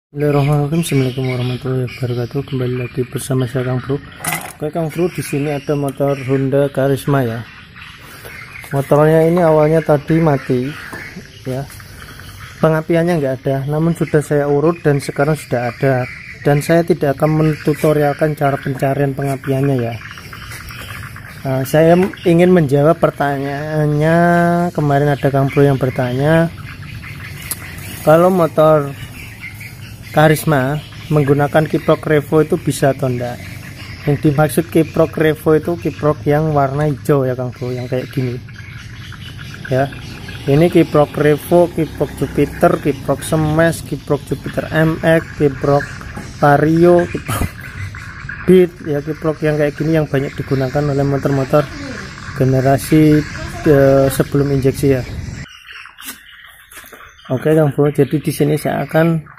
Bismillahirrahmanirrahim. Assalamualaikum warahmatullahi wabarakatuh. Kembali lagi bersama saya Kang Bro. Oke Kang Bro, di sini ada motor Honda Karisma ya. Motornya ini awalnya tadi mati ya. Pengapiannya nggak ada, namun sudah saya urut dan sekarang sudah ada. Dan saya tidak akan mentutorialkan cara pencarian pengapiannya ya. Saya ingin menjawab pertanyaannya. Kemarin ada Kang Bro yang bertanya, kalau motor Karisma menggunakan kiprok Revo itu bisa atau enggak. Yang dimaksud kiprok Revo itu kiprok yang warna hijau ya Kang Bro, yang kayak gini ya. Ini kiprok Revo, kiprok Jupiter, kiprok Smash, kiprok Jupiter MX, kiprok Vario, kiprok Beat ya. Kiprok yang kayak gini yang banyak digunakan oleh motor-motor generasi sebelum injeksi ya. Oke Kang Bro, jadi di sini saya akan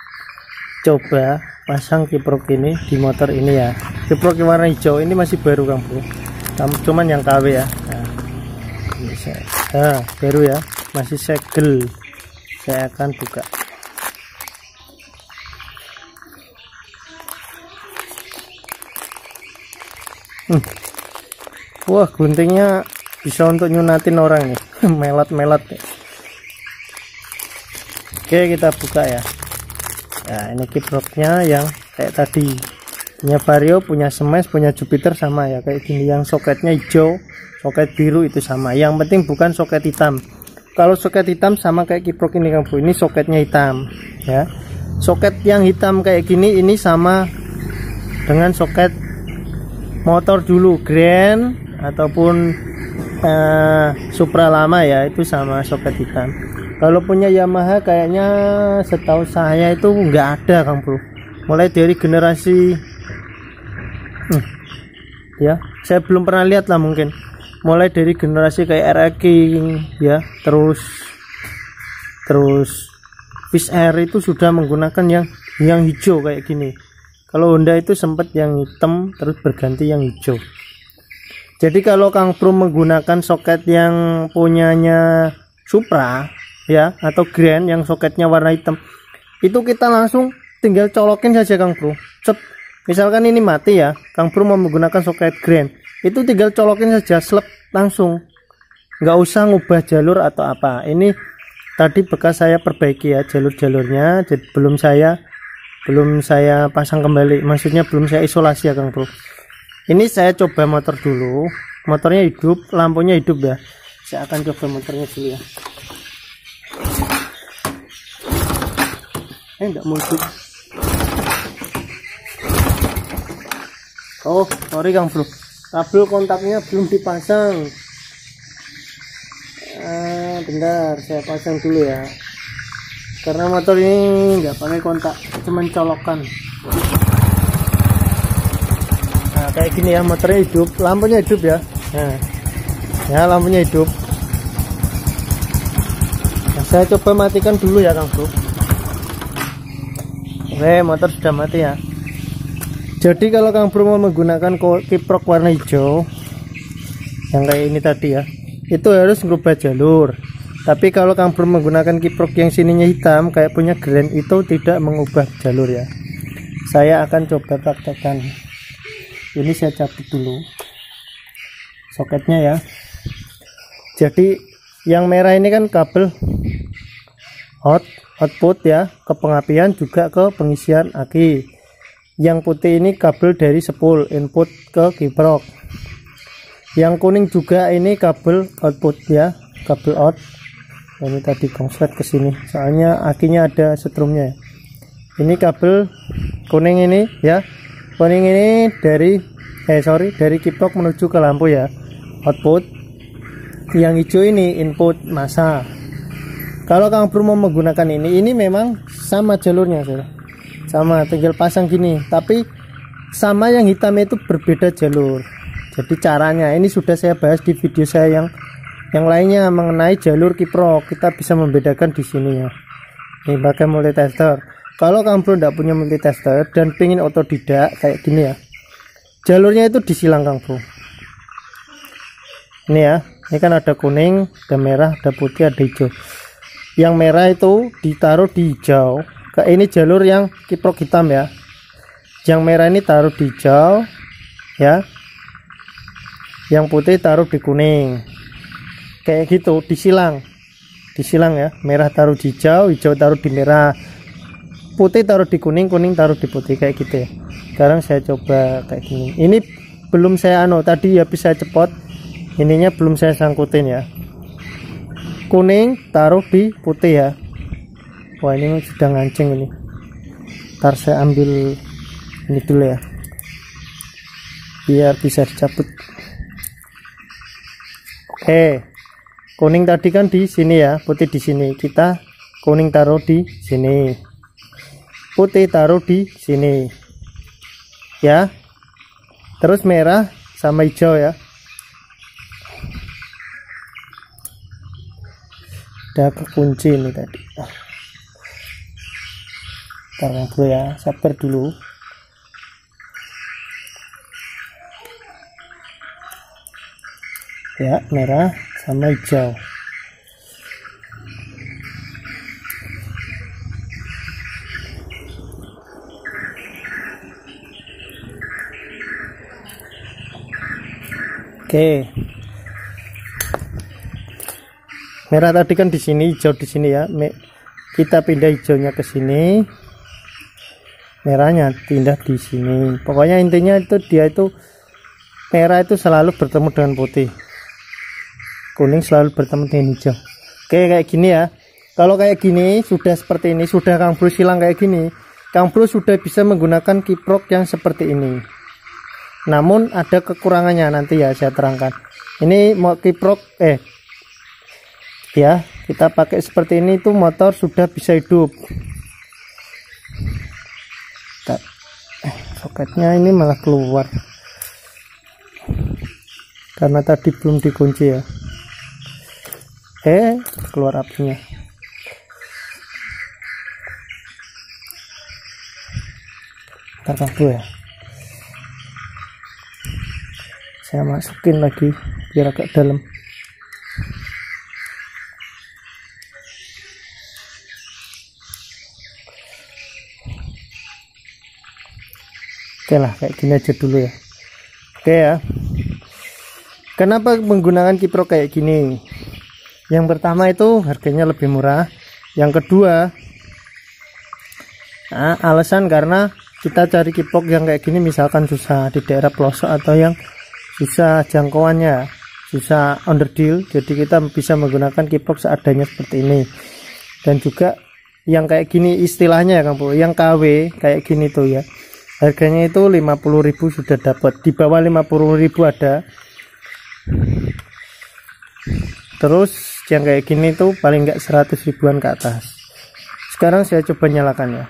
coba pasang kiprok ini di motor ini ya. Kiprok yang warna hijau ini masih baru Kang Bro, cuman yang KW ya. Nah, ini baru ya, masih segel. Saya akan buka. Wah, guntingnya bisa untuk nyunatin orang nih. Melat-melat nih. Oke, kita buka ya. Nah, ini kiproknya yang kayak tadi, punya Vario, punya Smash, punya Jupiter sama ya, kayak gini. Yang soketnya hijau, soket biru itu sama. Yang penting bukan soket hitam. Kalau soket hitam sama kayak kiprok ini Kang Bro, ini soketnya hitam ya. Soket yang hitam kayak gini ini sama dengan soket motor dulu Grand ataupun Supra lama ya, itu sama soket hitam. Kalau punya Yamaha kayaknya setahu saya itu nggak ada Kang Bro. Mulai dari generasi ya, saya belum pernah lihat lah mungkin. Mulai dari generasi kayak RX King ya, terus Fish Air itu sudah menggunakan yang hijau kayak gini. Kalau Honda itu sempat yang hitam terus berganti yang hijau. Jadi kalau Kang Bro menggunakan soket yang punyanya Supra ya, atau Grand yang soketnya warna hitam, itu kita langsung tinggal colokin saja Kang Bro. Cet. Misalkan ini mati ya, Kang Bro mau menggunakan soket Grand, itu tinggal colokin saja, slep langsung, nggak usah ngubah jalur atau apa. Ini tadi bekas saya perbaiki ya jalur-jalurnya, jadi belum saya pasang kembali, maksudnya belum saya isolasi ya Kang Bro. Ini saya coba motor dulu, motornya hidup, lampunya hidup ya. Saya akan coba motornya dulu ya. Enggak muncul. Oh, sorry Kang Bro, kabel kontaknya belum dipasang. Bentar, saya pasang dulu ya. Karena motor ini nggak pakai kontak, cuman colokan. Nah, kayak gini ya, motornya hidup, lampunya hidup ya. Nah, ya lampunya hidup. Nah, saya coba matikan dulu ya Kang Bro. Oke, motor sudah mati ya. Jadi kalau Kang Bro mau menggunakan kiprok warna hijau yang kayak ini tadi ya, itu harus merubah jalur. Tapi kalau Kang Bro menggunakan kiprok yang sininya hitam kayak punya Grand, itu tidak mengubah jalur ya. Saya akan coba praktekkan. Ini saya cabut dulu soketnya ya. Jadi yang merah ini kan kabel output ya, ke pengapian juga ke pengisian aki. Yang putih ini kabel dari spool input ke kiprok. Yang kuning juga ini kabel output ya, kabel out. Ini tadi konslet ke sini, soalnya akinya ada setrumnya ya. Ini kabel kuning ini ya, kuning ini dari kiprok menuju ke lampu ya, output. Yang hijau ini input massa. Kalau Kang Bro mau menggunakan ini memang sama jalurnya, sama, tinggal pasang gini. Tapi sama yang hitam itu berbeda jalur. Jadi caranya ini sudah saya bahas di video saya yang lainnya mengenai jalur kiprok. Kita bisa membedakan di sini ya. Ini pakai multitester. Kalau Kang Bro tidak punya multitester dan pengen otodidak kayak gini ya, jalurnya itu disilang Kang Bro. Ini ya, ini kan ada kuning, ada merah, ada putih, ada hijau. Yang merah itu ditaruh di hijau, ini jalur yang kiprok hitam ya. Yang merah ini taruh di hijau ya. Yang putih taruh di kuning. Kayak gitu, disilang. Disilang ya. Merah taruh di hijau, hijau taruh di merah. Putih taruh di kuning, kuning taruh di putih, kayak gitu ya. Sekarang saya coba kayak gini. Ini belum saya tadi habis saya cepot. Ininya belum saya sangkutin ya. Kuning taruh di putih ya. Wah, ini sudah ngancing ini. Ntar saya ambil ini dulu ya, biar bisa dicabut. Oke, kuning tadi kan di sini ya, putih di sini. Kita kuning taruh di sini, putih taruh di sini ya. Terus merah sama hijau ya. Udah kekunci ini tadi. Ntar dulu ya, sabar dulu. Ya, merah sama hijau. Oke. Merah tadi kan di sini, hijau di sini ya. Kita pindah hijaunya ke sini. Merahnya pindah di sini. Pokoknya intinya itu dia itu merah itu selalu bertemu dengan putih. Kuning selalu bertemu dengan hijau. Oke, kayak gini ya. Kalau kayak gini sudah seperti ini, sudah Kang Bro silang kayak gini, Kang Bro sudah bisa menggunakan kiprok yang seperti ini. Namun ada kekurangannya, nanti ya saya terangkan. Ini mau kiprok ya, kita pakai seperti ini tuh motor sudah bisa hidup. Soketnya ini malah keluar karena tadi belum dikunci ya. Keluar apinya. Ntar dulu ya, saya masukin lagi biar agak dalam. Oke lah, kayak gini aja dulu ya. Oke ya. Kenapa menggunakan kiprok kayak gini? Yang pertama itu harganya lebih murah. Yang kedua, alasan karena kita cari kiprok yang kayak gini misalkan susah di daerah pelosok atau yang susah jangkauannya, susah underdeal, jadi kita bisa menggunakan kiprok seadanya seperti ini. Dan juga yang kayak gini istilahnya ya Kang Bro, yang KW kayak gini tuh ya, harganya itu 50.000 sudah dapat, di bawah 50.000 ada. Terus yang kayak gini tuh paling enggak 100 ribuan ke atas. Sekarang saya coba nyalakan ya.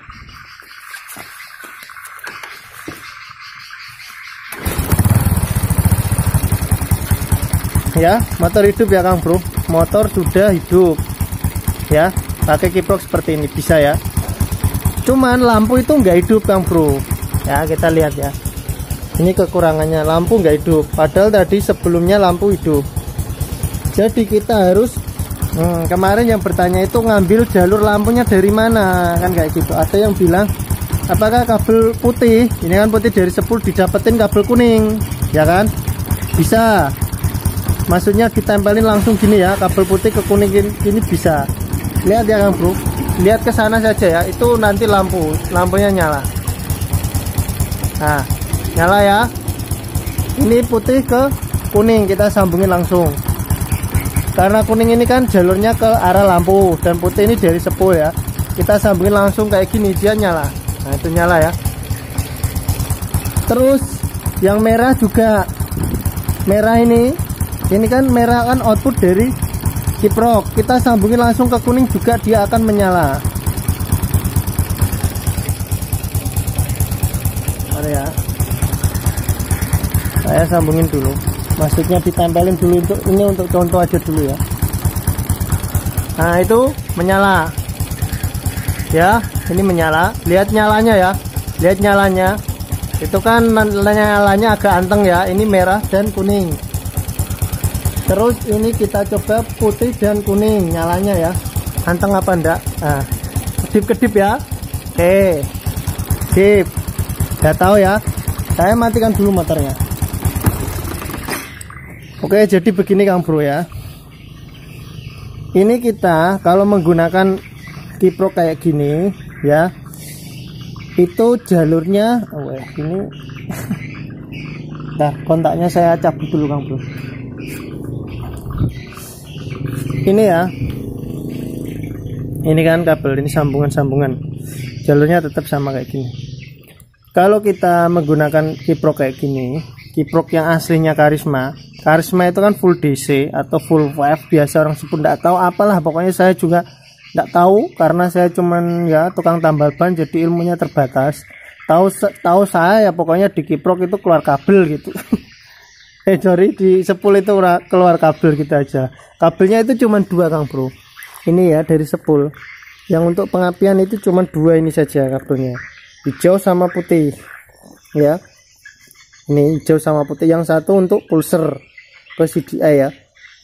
Ya, motor hidup ya Kang Bro, motor sudah hidup ya, pakai kiprok seperti ini bisa ya. Cuman lampu itu nggak hidup Kang Bro ya, kita lihat ya, ini kekurangannya, lampu nggak hidup, padahal tadi sebelumnya lampu hidup. Jadi kita harus kemarin yang bertanya itu ngambil jalur lampunya dari mana kan, kayak gitu. Ada yang bilang apakah kabel putih, ini kan putih dari sepul didapetin kabel kuning ya kan, bisa. Maksudnya ditempelin langsung gini ya, kabel putih ke kuning gini bisa. Lihat ya Kang Bro, lihat ke sana saja ya, itu nanti lampunya nyala. Nah, nyala ya. Ini putih ke kuning kita sambungin langsung. Karena kuning ini kan jalurnya ke arah lampu dan putih ini dari sepul ya. Kita sambungin langsung kayak gini, dia nyala. Nah, itu nyala ya. Terus yang merah juga. Merah ini kan merah kan output dari kiprok, kita sambungin langsung ke kuning juga dia akan menyala. Mari ya, saya sambungin dulu, maksudnya ditempelin dulu, untuk contoh aja dulu ya. Nah, itu menyala ya, ini menyala, lihat nyalanya ya, lihat nyalanya itu kan nyalanya agak anteng ya, ini merah dan kuning. Terus ini kita coba putih dan kuning nyalanya ya, anteng apa enggak. Nah, kedip-kedip ya, Oke, sip. Udah tahu ya. Saya matikan dulu motornya. Oke, jadi begini Kang Bro ya. Ini kita kalau menggunakan kiprok kayak gini ya, itu jalurnya ini nah kontaknya saya cabut dulu Kang Bro. Ini ya, ini kan kabel, ini sambungan-sambungan, jalurnya tetap sama kayak gini. Kalau kita menggunakan kiprok kayak gini, kiprok yang aslinya Karisma itu kan full DC atau full wave, biasa orang sebut, nggak tahu apalah, pokoknya saya juga nggak tahu karena saya cuman ya tukang tambal ban, jadi ilmunya terbatas. Tahu saya ya pokoknya di kiprok itu keluar kabel gitu. Sorry, di sepul itu keluar kabel gitu aja. Kabelnya itu cuman 2 Kang Bro. Ini ya dari sepul. Yang untuk pengapian itu cuman 2 ini saja kabelnya. Hijau sama putih. Ya. Ini hijau sama putih, yang satu untuk pulser ke CDI ya.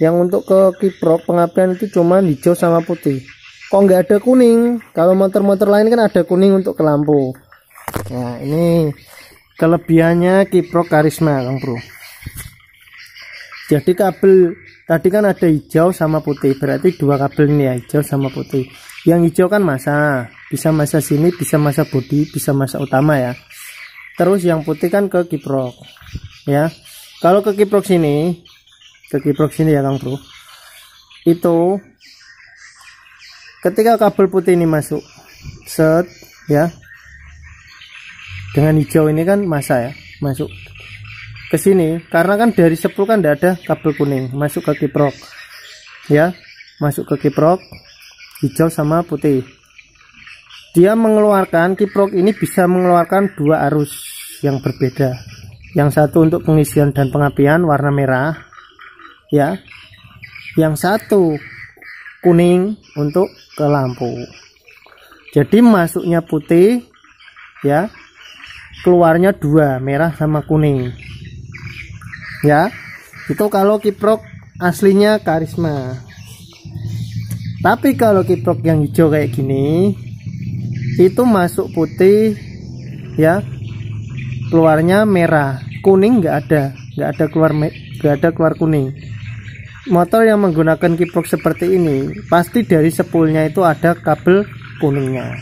Yang untuk ke kiprok pengapian itu cuman hijau sama putih. Kok nggak ada kuning? Kalau motor-motor lain kan ada kuning untuk ke lampu. Nah, ini kelebihannya kiprok Karisma Kang Bro. Jadi kabel tadi kan ada hijau sama putih, berarti 2 kabel ini ya, hijau sama putih. Yang hijau kan masa, bisa masa sini, bisa masa bodi, bisa masa utama ya. Terus yang putih kan ke kiprok ya. Kalau ke kiprok sini ya Kang Bro, itu ketika kabel putih ini masuk set ya, dengan hijau ini kan masa ya, masuk ke sini, karena kan dari sepul kan tidak ada kabel kuning, masuk ke kiprok ya, masuk ke kiprok hijau sama putih. Dia mengeluarkan, kiprok ini bisa mengeluarkan 2 arus yang berbeda. Yang satu untuk pengisian dan pengapian warna merah ya, yang satu kuning untuk ke lampu. Jadi masuknya putih ya, keluarnya 2, merah sama kuning ya. Itu kalau kiprok aslinya Karisma. Tapi kalau kiprok yang hijau kayak gini, itu masuk putih ya, keluarnya merah, kuning nggak ada keluar kuning. Motor yang menggunakan kiprok seperti ini pasti dari sepulnya itu ada kabel kuningnya.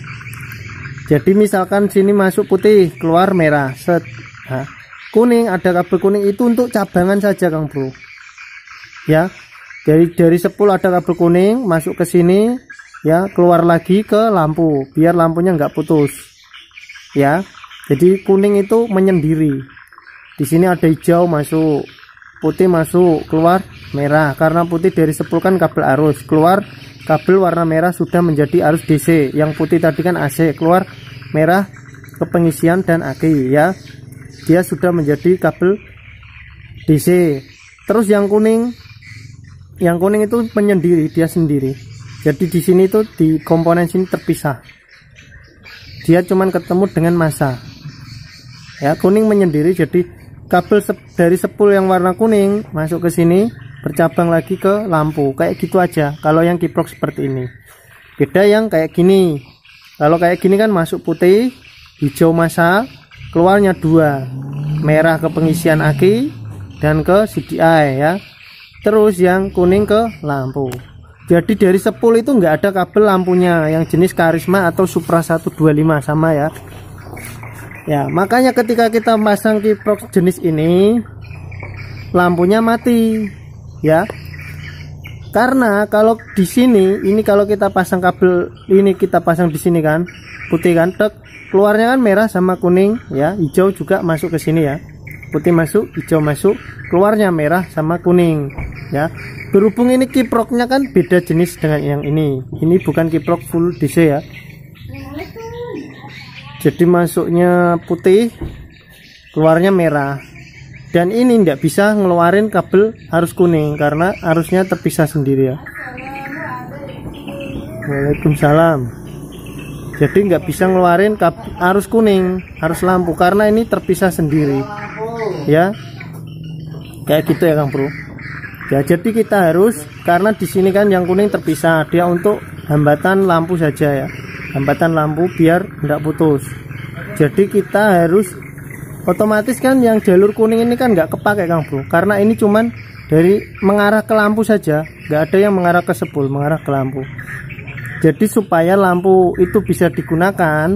Jadi misalkan sini masuk putih, keluar merah, set. Nah, kuning, ada kabel kuning, itu untuk cabangan saja Kang Bro ya. Dari sepul ada kabel kuning masuk ke sini ya, keluar lagi ke lampu biar lampunya nggak putus ya. Jadi kuning itu menyendiri, di sini ada hijau masuk, putih masuk, keluar merah, karena putih dari sepul kan kabel arus, keluar kabel warna merah sudah menjadi arus DC. Yang putih tadi kan AC, keluar merah ke pengisian dan aki ya, dia sudah menjadi kabel DC. Terus yang kuning itu menyendiri, dia sendiri. Jadi di sini tuh di komponen sini terpisah, dia cuman ketemu dengan massa ya. Kuning menyendiri, jadi kabel dari sepul yang warna kuning masuk ke sini, bercabang lagi ke lampu, kayak gitu aja. Kalau yang kiprok seperti ini. Beda yang kayak gini. Kalau kayak gini kan masuk putih, hijau massa, keluarnya 2, merah ke pengisian aki dan ke CDI ya. Terus yang kuning ke lampu. Jadi dari sepul itu nggak ada kabel lampunya yang jenis Karisma atau Supra 125 sama ya. Ya, makanya ketika kita pasang kiprok jenis ini, lampunya mati ya. Karena kalau di sini, ini kalau kita pasang kabel ini, kita pasang di sini kan, putih kan, tek, keluarnya kan merah sama kuning ya, hijau juga masuk ke sini ya. Putih masuk, hijau masuk, keluarnya merah sama kuning ya. Berhubung ini kiproknya kan beda jenis dengan yang ini bukan kiprok full DC ya. Jadi masuknya putih, keluarnya merah. Dan ini tidak bisa ngeluarin kabel harus kuning karena arusnya terpisah sendiri ya. Waalaikumsalam. Jadi nggak bisa ngeluarin arus kuning, harus lampu, karena ini terpisah sendiri ya. Kayak gitu ya Kang Bro ya. Jadi kita harus, karena di sini kan yang kuning terpisah, dia untuk hambatan lampu saja ya. hambatan lampu biar tidak putus. Jadi kita harus otomatis kan yang jalur kuning ini kan nggak kepake Kang Bro, karena ini cuman dari mengarah ke lampu saja, nggak ada yang mengarah ke sepul, mengarah ke lampu. Jadi supaya lampu itu bisa digunakan,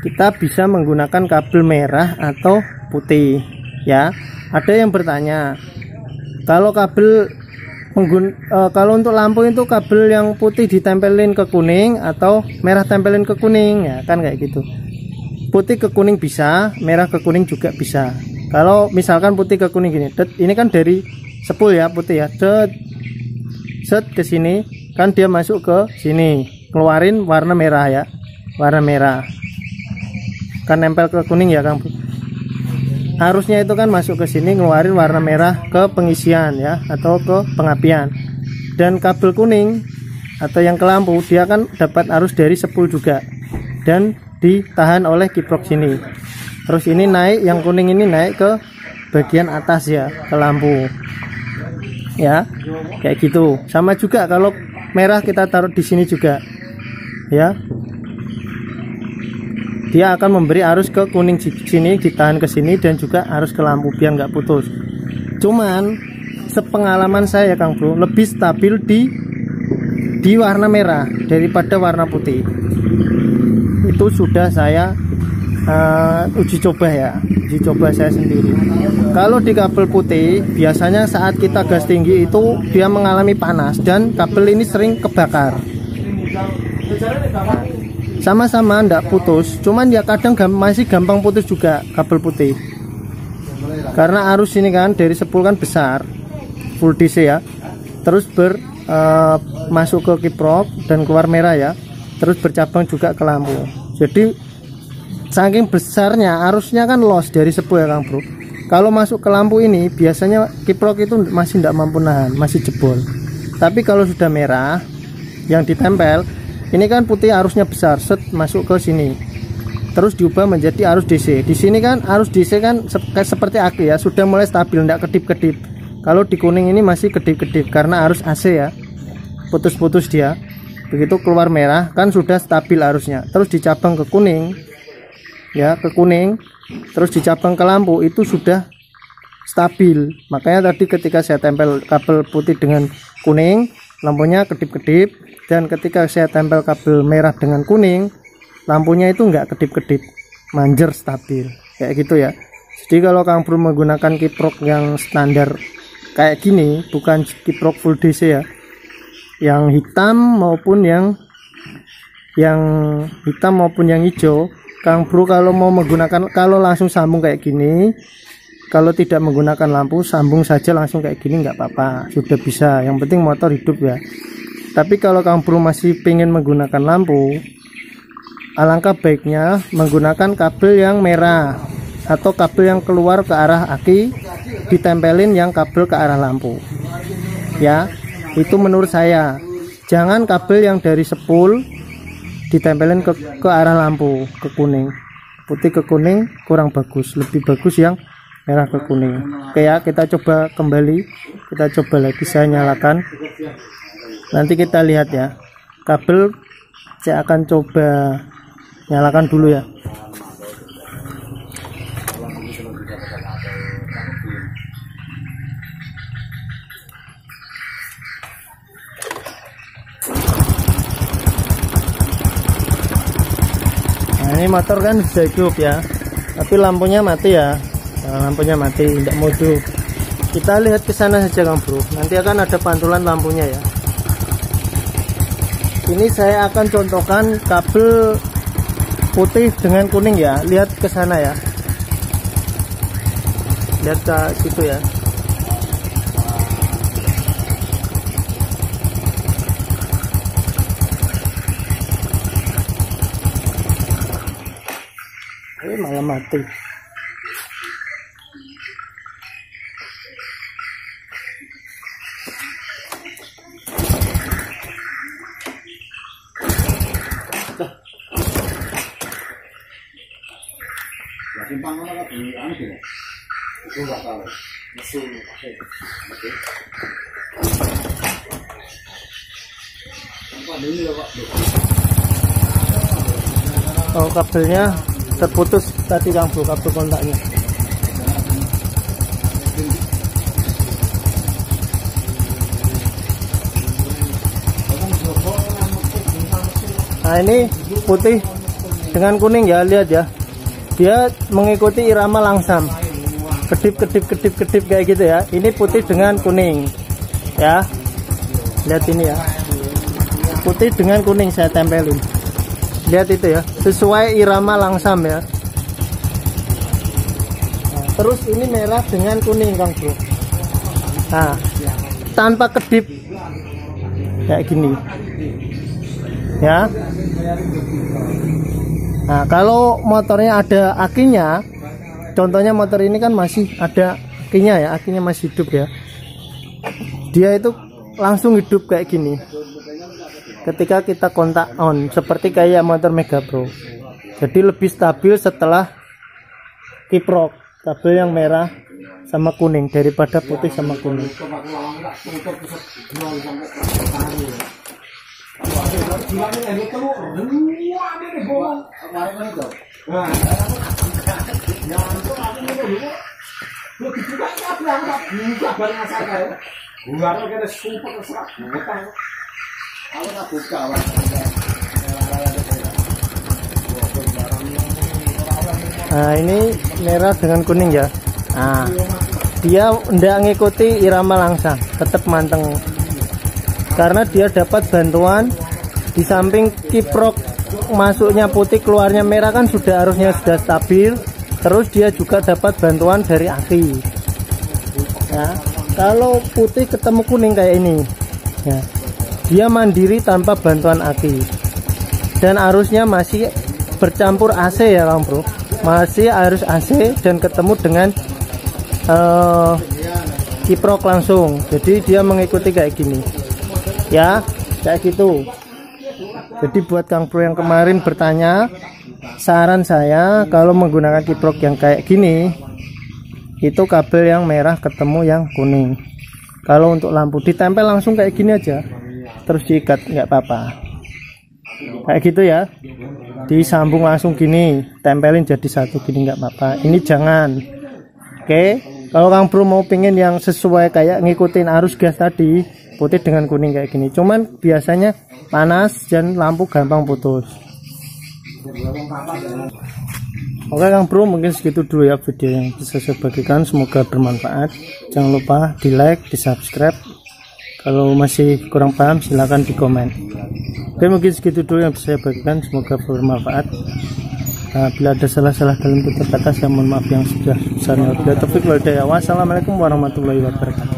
kita bisa menggunakan kabel merah atau putih ya. Ada yang bertanya, kalau kabel kalau untuk lampu itu kabel yang putih ditempelin ke kuning atau merah tempelin ke kuning ya, kan kayak gitu. Putih ke kuning bisa, merah ke kuning juga bisa. Kalau misalkan putih ke kuning gini, ini kan dari sepul ya, putih ya, set ke sini kan dia masuk ke sini, keluarin warna merah ya, warna merah kan nempel ke kuning ya Kang. Harusnya itu kan masuk ke sini, ngeluarin warna merah ke pengisian ya, atau ke pengapian. Dan kabel kuning atau yang ke lampu, dia kan dapat arus dari sepul juga dan ditahan oleh kiprok sini. Terus ini naik, yang kuning ini naik ke bagian atas ya, ke lampu ya, kayak gitu. Sama juga kalau merah kita taruh di sini juga ya, dia akan memberi arus ke kuning sini, ditahan ke sini, dan juga arus ke lampu biar nggak putus. Cuman sepengalaman saya Kang Bro, lebih stabil di warna merah daripada warna putih. Itu sudah saya uji coba ya, uji coba saya sendiri. Kalau di kabel putih biasanya saat kita gas tinggi itu dia mengalami panas dan kabel ini sering kebakar. Sama-sama ndak putus, cuman ya kadang masih gampang putus juga kabel putih, karena arus ini kan dari sepul kan besar, full DC ya, terus masuk ke kiprok dan keluar merah ya, terus bercabang juga ke lampu. Jadi saking besarnya arusnya kan loss dari sepul ya Kang Bro. Kalau masuk ke lampu ini biasanya kiprok itu masih tidak mampu nahan, masih jebol. Tapi kalau sudah merah yang ditempel ini kan putih, arusnya besar, set masuk ke sini, terus diubah menjadi arus DC. Di sini kan arus DC kan seperti aki ya, sudah mulai stabil, tidak kedip-kedip. Kalau di kuning ini masih kedip-kedip karena arus AC ya, putus-putus dia. Begitu keluar merah kan sudah stabil arusnya, terus dicabang ke kuning ya, ke kuning, terus dicabang ke lampu itu sudah stabil. Makanya tadi ketika saya tempel kabel putih dengan kuning, lampunya kedip-kedip. Dan ketika saya tempel kabel merah dengan kuning, lampunya itu enggak kedip-kedip, manjer, stabil kayak gitu ya. Jadi kalau Kang Bro menggunakan kiprok yang standar kayak gini, bukan kiprok full DC ya, yang hitam maupun yang hitam maupun yang hijau, Kang Bro kalau mau menggunakan, kalau langsung sambung kayak gini, kalau tidak menggunakan lampu, sambung saja langsung kayak gini nggak apa-apa, sudah bisa. Yang penting motor hidup ya. Tapi kalau Kang Bro masih pengen menggunakan lampu, alangkah baiknya menggunakan kabel yang merah atau kabel yang keluar ke arah aki, ditempelin yang kabel ke arah lampu ya. Itu menurut saya. Jangan kabel yang dari sepul ditempelin ke arah lampu, ke kuning. Putih ke kuning kurang bagus, lebih bagus yang merah ke kuning. Oke ya, kita coba kembali, kita coba lagi, saya nyalakan. Nanti kita lihat ya, kabel saya akan coba nyalakan dulu ya. Nah ini motor kan sudah hidup ya, tapi lampunya mati ya. Nah, lampunya mati, tidak mau hidup. Kita lihat ke sana saja Kang Bro, nanti akan ada pantulan lampunya ya. Ini saya akan contohkan kabel putih dengan kuning ya. Lihat ke sana ya. Lihat ke situ ya. Ini malah mati. Simpang mana kan di anu gitu. Itu enggak tahu. Mesin pakai. Oke. Apa ini ya Pak? Oh, kabelnya terputus tadi Kang Bro, kabel kontaknya. Nah, ini putih dengan kuning ya, lihat ya. Dia mengikuti irama langsam. Kedip kayak gitu ya. Ini putih dengan kuning. Ya. Lihat ini ya. Putih dengan kuning saya tempelin. Lihat itu ya, sesuai irama langsam ya. Nah, terus ini merah dengan kuning Kang Bro. Nah, tanpa kedip kayak gini. Ya. Nah, kalau motornya ada akinya, contohnya motor ini kan masih ada akinya ya, akinya masih hidup ya. Dia itu langsung hidup kayak gini. Ketika kita kontak on, seperti kayak motor Mega Pro. Jadi lebih stabil setelah kiprok, kabel yang merah sama kuning daripada putih sama kuning. Nah, ini merah dengan kuning ya. Nah, dia tidak ngikuti irama langsam, tetap manteng. Karena dia dapat bantuan di samping kiprok masuknya putih keluarnya merah kan harusnya sudah stabil. Terus dia juga dapat bantuan dari aki. Ya, kalau putih ketemu kuning kayak ini, ya, dia mandiri tanpa bantuan aki. Dan arusnya masih bercampur AC ya Kang Bro. Masih arus AC dan ketemu dengan kiprok langsung. Jadi dia mengikuti kayak gini. Ya, kayak gitu. Jadi buat Kang Bro yang kemarin bertanya, saran saya kalau menggunakan kiprok yang kayak gini, itu kabel yang merah ketemu yang kuning. Kalau untuk lampu ditempel langsung kayak gini aja, terus diikat nggak apa-apa. Kayak gitu ya, disambung langsung gini, tempelin jadi satu gini nggak apa-apa. Ini jangan. Oke, kalau Kang Bro mau pengen yang sesuai kayak ngikutin arus gas tadi, putih dengan kuning kayak gini. Cuman biasanya panas dan lampu gampang putus. Oke Kang Bro, mungkin segitu dulu ya video yang bisa saya bagikan. Semoga bermanfaat. Jangan lupa di like, di subscribe. Kalau masih kurang paham silahkan di komen. Oke, mungkin segitu dulu yang bisa saya bagikan. Semoga bermanfaat. Bila ada salah-salah dalam tutur kata, saya mohon maaf yang sudah besarnya. Wassalamualaikum warahmatullahi wabarakatuh.